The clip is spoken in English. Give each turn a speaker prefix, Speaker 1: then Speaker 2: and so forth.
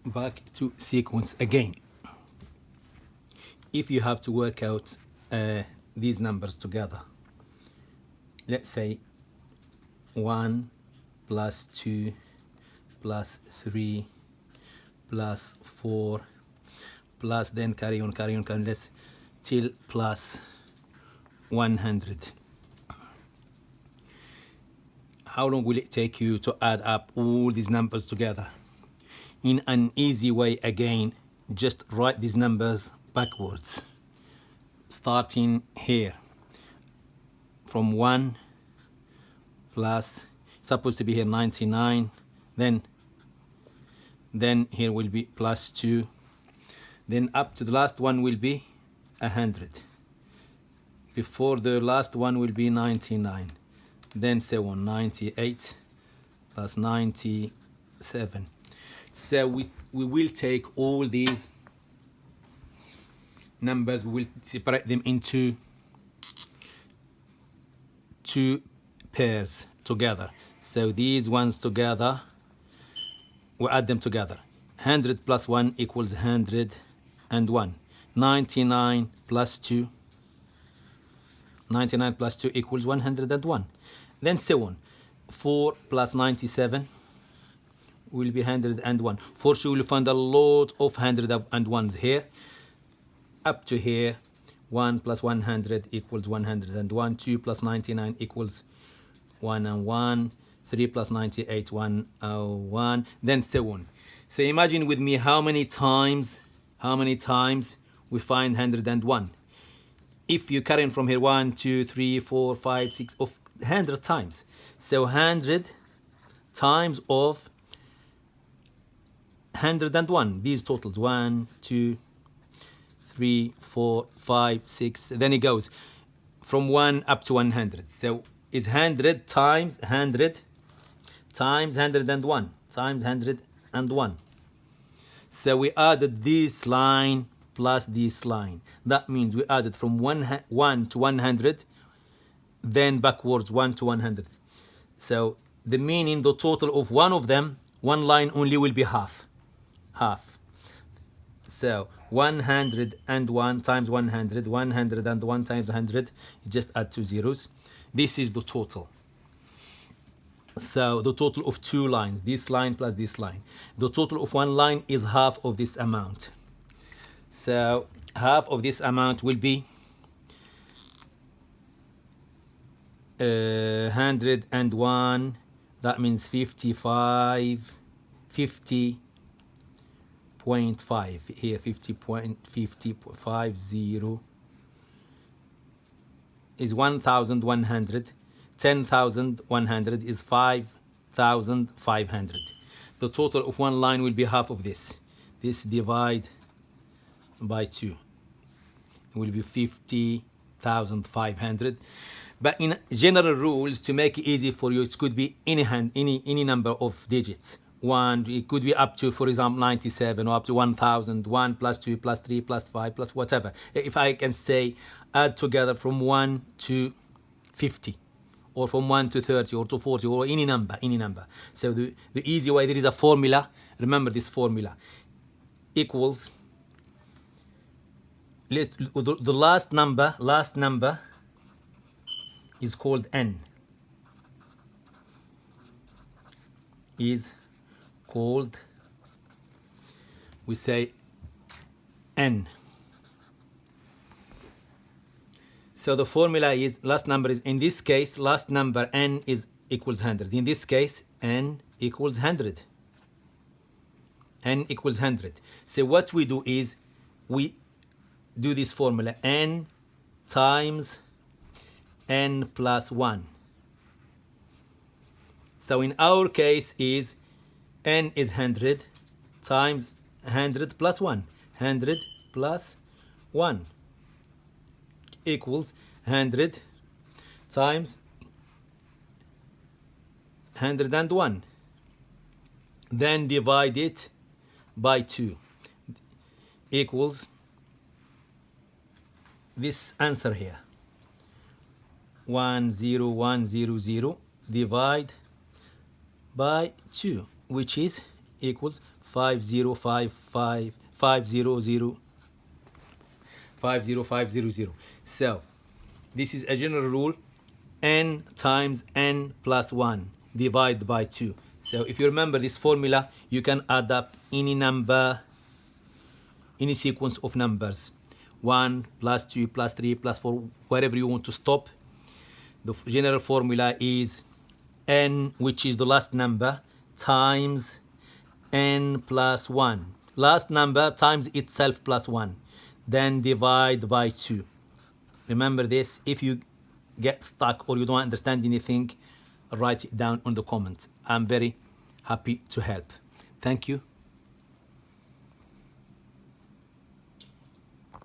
Speaker 1: back to sequence again. If you have to work out these numbers together, let's say 1 plus 2 plus 3 plus 4 plus, then carry on, let's till plus 100. How long will it take you to add up all these numbers together? In an easy way, again, just write these numbers backwards, starting here from 1 plus, supposed to be here 99, then here will be plus 2, then up to the last one will be 100, before the last one will be 99, then so on, 98 plus 97. So we will take all these numbers, we will separate them into two pairs together. So these ones together, we add them together. 100 plus 1 equals 101. 99 plus 2, 99 plus 2 equals 101. Then so on. 4 plus 97 will be 101. For sure, you'll find a lot of 101s here. Up to here, 1 plus 100 equals 101. 2 plus 99 equals 101. 3 plus 98, 101. Then so on. So imagine with me how many times we find 101. If you carry on from here 1, 2, 3, 4, 5, 6, of 100 times. So 100 times of 101. These totals 1, 2, 3, 4, 5, 6. Then it goes from 1 up to 100. So it's 100 times 100 times 101 times 101. So we added this line plus this line. That means we added from 1 to 100, then backwards 1 to 100. So the meaning, the total of one of them, one line only will be half. So 101 times 100, 101 times 100, you just add two zeros. This is the total. So the total of two lines, this line plus this line. The total of one line is half of this amount. So half of this amount will be 101. That means 50.5 here, 50.50 is 1,100. 10,100 is 5,500. The total of one line will be half of this. This divide by 2. It will be 50,500. But in general rules, to make it easy for you, it could be any number of digits. One, it could be up to, for example, 97 or up to 1,000. 1 plus 2 plus 3 plus 5 plus whatever. If I can say add together from 1 to 50. Or from 1 to 30 or to 40 or any number. So the easy way, there is a formula. Remember this formula. Equals, the last number is called n. We say n. So the formula is, last number is, in this case, last number n is equals 100. In this case, n equals 100. N equals 100. So what we do is, we do this formula, n times n plus 1. So in our case is, n is 100 times 100 plus 1. 100 plus 1. Equals 100 times 101. Then divide it by 2. Equals this answer here. 10100 divide by 2, which is equals 50500. So this is a general rule: n times n plus 1 divided by 2. So if you remember this formula, you can add up any number, any sequence of numbers, 1 plus 2 plus 3 plus 4, wherever you want to stop. The general formula is n, which is the last number, times n plus 1. Last number times itself plus 1. Then divide by 2. Remember this. If you get stuck or you don't understand anything, write it down on the comments. I'm very happy to help. Thank you.